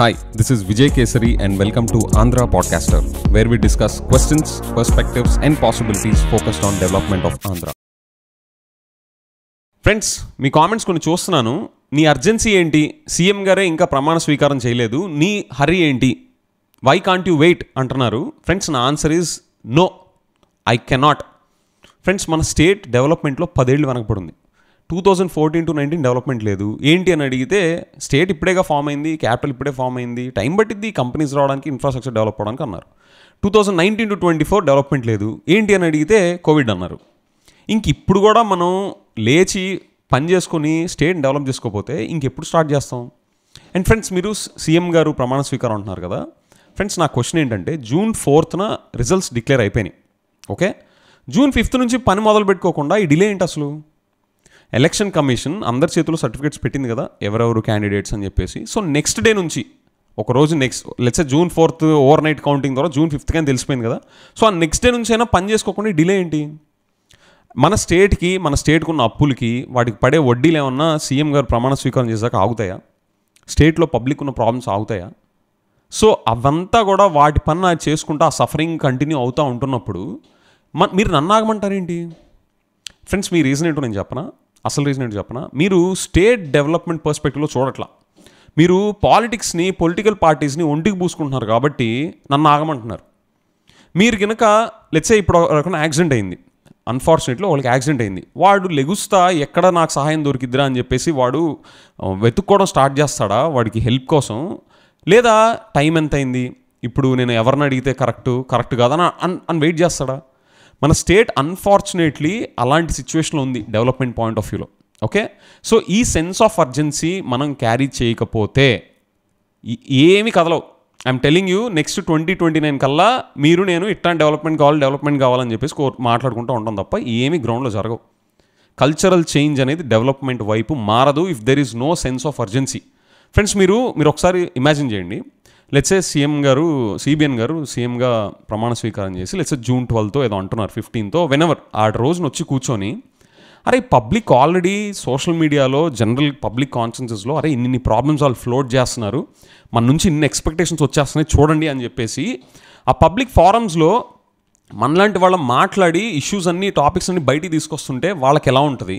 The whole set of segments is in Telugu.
Hi, this is Vijay Kesari and welcome to Andhra Podcaster, where we discuss questions, perspectives and possibilities focused on development of Andhra. Friends, me comments కొన్ని చూస్తున్నాను. నీ అర్జెన్సీ ఏంటి? సీఎం గారే ఇంకా ప్రమాణ స్వీకారం చేయలేదు, నీ హరీ ఏంటి? వై కాంట్ యూ వెయిట్ అంటున్నారు. ఫ్రెండ్స్, నా answer is no, I cannot. Friends, మన స్టేట్ డెవలప్మెంట్లో 10 ఏళ్ళు వెనకబడింది. 2014 to 19 డెవలప్మెంట్ లేదు. ఏంటి అని అడిగితే స్టేట్ ఇప్పుడేగా ఫామ్ అయింది, క్యాపిటల్ ఇప్పుడే ఫామ్ అయింది, టైం పట్టింది కంపెనీస్ రావడానికి, ఇన్ఫ్రాస్ట్రక్చర్ డెవలప్ అవ్వడానికి అన్నారు. 2019 to 24 డెవలప్మెంట్ లేదు. ఏంటి అని అడిగితే కోవిడ్ అన్నారు. ఇంక ఇప్పుడు కూడా మనం లేచి పని చేసుకొని స్టేట్ డెవలప్ చేసుకోకపోతే ఇంకెప్పుడు స్టార్ట్ చేస్తాం? అండ్ ఫ్రెండ్స్, మీరు సీఎం గారు ప్రమాణ స్వీకారం అంటున్నారు కదా. ఫ్రెండ్స్, నా క్వశ్చన్ ఏంటంటే, June 4th రిజల్ట్స్ డిక్లేర్ అయిపోయినాయి. ఓకే, June 5th నుంచి పని మొదలు పెట్టుకోకుండా ఈ డిలే ఏంటి అసలు? ఎలక్షన్ కమిషన్ అందరి చేతుల్లో సర్టిఫికేట్స్ పెట్టింది కదా, ఎవరెవరు క్యాండిడేట్స్ అని చెప్పేసి. సో నెక్స్ట్ డే నుంచి ఒకరోజు let's June 4th over night counting ద్వారా June 5th అని తెలిసిపోయింది కదా. సో ఆ నెక్స్ట్ డే నుంచి అయినా పని చేసుకోకుండా డిలే ఏంటి? మన స్టేట్కి ఉన్న అప్పులకి వాటికి పడే వడ్డీలు ఏమన్నా సీఎం గారు ప్రమాణ స్వీకారం చేశాక ఆగుతాయా? స్టేట్లో పబ్లిక్ ఉన్న ప్రాబ్లమ్స్ ఆగుతాయా? సో అవంతా కూడా వాటి పని చేసుకుంటూ ఆ సఫరింగ్ కంటిన్యూ అవుతూ ఉంటున్నప్పుడు మీరు నన్ను ఆగమంటారేంటి? ఫ్రెండ్స్, మీ రీజన్ ఏంటో నేను చెప్పనా? అసలు రీజన్ ఏంటో చెప్పనా? మీరు స్టేట్ డెవలప్మెంట్ పర్స్పెక్టివ్లో చూడట్లా. మీరు పాలిటిక్స్ని, పొలిటికల్ పార్టీస్ని ఒంటికి పూసుకుంటున్నారు కాబట్టి నన్ను ఆగమంటున్నారు. మీరు కనుక లెట్స్ సే ఇప్పుడు ఒక యాక్సిడెంట్ అయింది, అన్ఫార్చునేట్లీ వాళ్ళకి యాక్సిడెంట్ అయింది. వాడు లెగుస్తా ఎక్కడ నాకు సహాయం దొరికిద్దిరా అని చెప్పేసి వాడు వెతుక్కోవడం స్టార్ట్ చేస్తాడా వాడికి హెల్ప్ కోసం? లేదా టైం ఎంత అయింది, ఇప్పుడు నేను ఎవరిని అడిగితే కరెక్ట్ కాదని అని వెయిట్ చేస్తాడా? మన స్టేట్ అన్ఫార్చునేట్లీ అలాంటి సిచ్యువేషన్లో ఉంది డెవలప్మెంట్ పాయింట్ ఆఫ్ వ్యూలో. ఓకే, సో ఈ సెన్స్ ఆఫ్ అర్జెన్సీ మనం క్యారీ చేయకపోతే ఏమి కదలవు. ఐఎమ్ టెలింగ్ యూ, నెక్స్ట్ 2029 కల్లా మీరు నేను ఇట్లాంటి డెవలప్మెంట్ కావాలని చెప్పేసి మాట్లాడుకుంటూ ఉంటాం తప్ప ఏమి గ్రౌండ్లో జరగవు. కల్చరల్ చేంజ్ అనేది డెవలప్మెంట్ వైపు మారదు if there is no sense of urgency. Friends, మీరు ఒకసారి ఇమాజిన్ చేయండి. లెట్సే సిబిఎన్ గారు సీఎంగా ప్రమాణ స్వీకారం చేసి లెట్సే June 12th ఏదో అంటున్నారు, 15th వెనెవర్ ఆ రోజున వచ్చి కూర్చొని, అరే పబ్లిక్ ఆల్రెడీ సోషల్ మీడియాలో జనరల్ పబ్లిక్ కాన్షియన్సెస్లో అరే ఇన్ని ప్రాబ్లమ్స్ వాళ్ళు ఫ్లోట్ చేస్తున్నారు, మన నుంచి ఇన్ని ఎక్స్పెక్టేషన్స్ వచ్చేస్తున్నాయి చూడండి అని చెప్పేసి ఆ పబ్లిక్ ఫారమ్స్లో మనలాంటి వాళ్ళ మాట్లాడి ఇష్యూస్ అన్నీ, టాపిక్స్ అన్ని బయటికి తీసుకొస్తుంటే వాళ్ళకి ఎలా ఉంటుంది?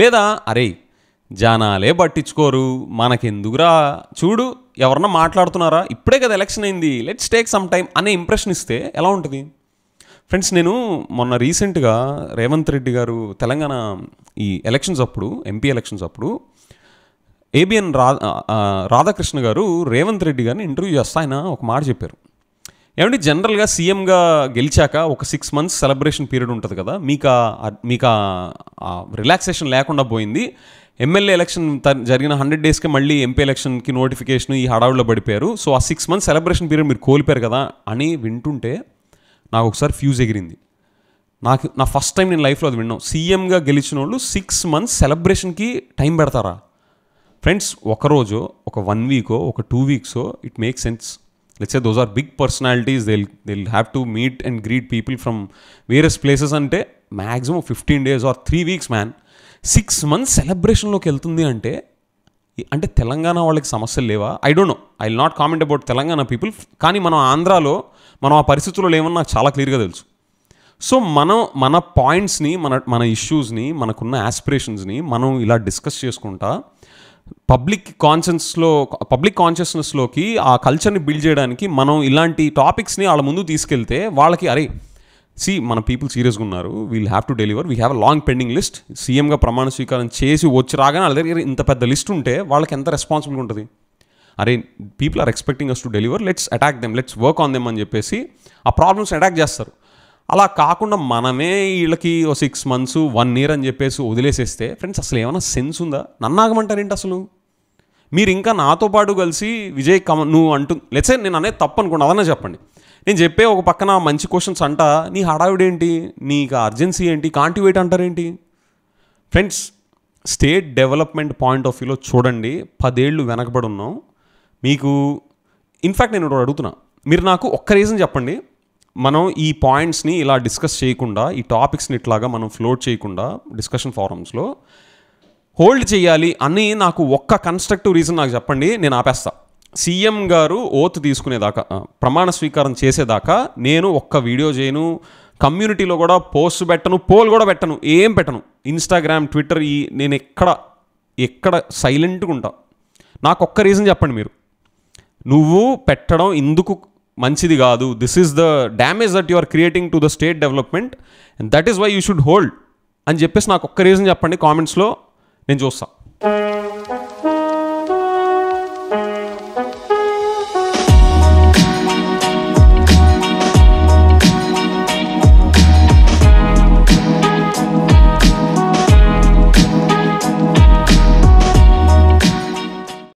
లేదా అరే జనాలే పట్టించుకోరు, మనకెందుకురా, చూడు ఎవరన్నా మాట్లాడుతున్నారా, ఇప్పుడే కదా ఎలక్షన్ అయింది, లెట్స్ టేక్ సమ్ టైం అనే ఇంప్రెషన్ ఇస్తే ఎలా ఉంటుంది? ఫ్రెండ్స్, నేను మొన్న రీసెంట్గా రేవంత్ రెడ్డి గారు తెలంగాణ ఈ ఎలక్షన్స్ అప్పుడు, ఎంపీ ఎలక్షన్స్ అప్పుడు ఏబిఎన్ రాధాకృష్ణ గారు రేవంత్ రెడ్డి గారిని ఇంటర్వ్యూ చేస్తా ఆయన ఒక మాట చెప్పారు. ఏమంటే జనరల్గా సీఎంగా గెలిచాక ఒక 6 months సెలబ్రేషన్ పీరియడ్ ఉంటుంది కదా, మీకు రిలాక్సేషన్ లేకుండా పోయింది. ఎమ్మెల్యే ఎలక్షన్ జరిగిన 100 daysకే మళ్ళీ ఎంపీ ఎలక్షన్కి నోటిఫికేషన్ ఈ హడావుడిలో పడిపోయారు. సో ఆ 6 months సెలబ్రేషన్ పీరియడ్ మీరు కోల్పోయారు కదా అని వింటుంటే నాకు ఒకసారి ఫ్యూజ్ ఎగిరింది. నా ఫస్ట్ టైం నేను లైఫ్లో అది విన్నాను. సీఎంగా గెలిచిన వాళ్ళు 6 months సెలబ్రేషన్కి టైం పెడతారా? ఫ్రెండ్స్, ఒకరోజు, ఒక 1 week, ఒక 2 weeks it make sense. Let's say those are big personalities, they'll have to meet and greet people from various places. అంటే maximum 15 days or 3 weeks man. 6 months సెలబ్రేషన్లోకి వెళ్తుంది అంటే తెలంగాణ వాళ్ళకి సమస్యలు లేవా? I don't know, I will not comment about Telangana people. కానీ మనం ఆంధ్రాలో మనం ఆ పరిస్థితుల్లో లేవని నాకు చాలా క్లియర్గా తెలుసు. సో మన పాయింట్స్ని, మన ఇష్యూస్ని, మనకున్న యాస్పిరేషన్స్ని మనం ఇలా డిస్కస్ చేసుకుంటా పబ్లిక్ కాన్షియస్నెస్లోకి ఆ కల్చర్ని బిల్డ్ చేయడానికి మనం ఇలాంటి టాపిక్స్ని వాళ్ళ ముందు తీసుకెళ్తే వాళ్ళకి అరే మన పీపుల్ సీరియస్గా ఉన్నారు, we'll have to deliver, we have a long pending list. సీఎంగా ప్రమాణ స్వీకారం చేసి వచ్చి రాగానే వాళ్ళ దగ్గర ఇంత పెద్ద లిస్ట్ ఉంటే వాళ్ళకి ఎంత రెస్పాన్సిబిలిటీ ఉంటుంది? అరే people are expecting us to deliver, let's attack them, let's work on them అని చెప్పేసి ఆ ప్రాబ్లమ్స్ అటాక్ చేస్తారు. అలా కాకుండా మనమే వీళ్ళకి 6 months 1 year అని చెప్పేసి వదిలేసేస్తే ఫ్రెండ్స్ అసలు ఏమైనా సెన్స్ ఉందా? నన్ను ఆగమంటారేంటి అసలు? మీరు ఇంకా నాతో పాటు కలిసి విజయ్ నువ్వు లెట్స్ సే నేను అనేది తప్పు అనుకోండి, అదన్నా చెప్పండి. నేను చెప్పే ఒక పక్కన మంచి క్వశ్చన్స్ అంటా నీ హడావిడేంటి, నీకు అర్జెన్సీ ఏంటి, కాంటి వెయిట్ అంటారేంటి? Friends, state development point of వ్యూలో చూడండి, 10 ఏళ్ళు వెనకబడి ఉన్నాం. మీకు ఇన్ఫ్యాక్ట్ నేను అడుగుతున్నా, మీరు నాకు ఒక్క రీజన్ చెప్పండి, మనం ఈ పాయింట్స్ని ఇలా డిస్కస్ చేయకుండా, ఈ టాపిక్స్ని ఇట్లాగా మనం ఫ్లోట్ చేయకుండా డిస్కషన్ ఫారమ్స్లో హోల్డ్ చేయాలి అని నాకు ఒక్క కన్స్ట్రక్టివ్ రీజన్ నాకు చెప్పండి, నేను ఆపేస్తా. సీఎం గారు ఓత్ తీసుకునేదాకా, ప్రమాణ స్వీకారం చేసేదాకా నేను ఒక్క వీడియో చేయను, కమ్యూనిటీలో కూడా పోస్ట్ పెట్టను, పోల్ కూడా పెట్టను, ఏం పెట్టను. ఇన్స్టాగ్రామ్, ట్విట్టర్ నేను ఎక్కడ సైలెంట్గా ఉంటా. నాకు ఒక్క రీజన్ చెప్పండి మీరు, నువ్వు పెట్టడం ఇందుకు మంచిది కాదు, this is the damage that you are creating to the state development and that is why you should hold అని చెప్పేసి నాకు ఒక్క రీజన్ చెప్పండి కామెంట్స్లో, నేను చూస్తాను.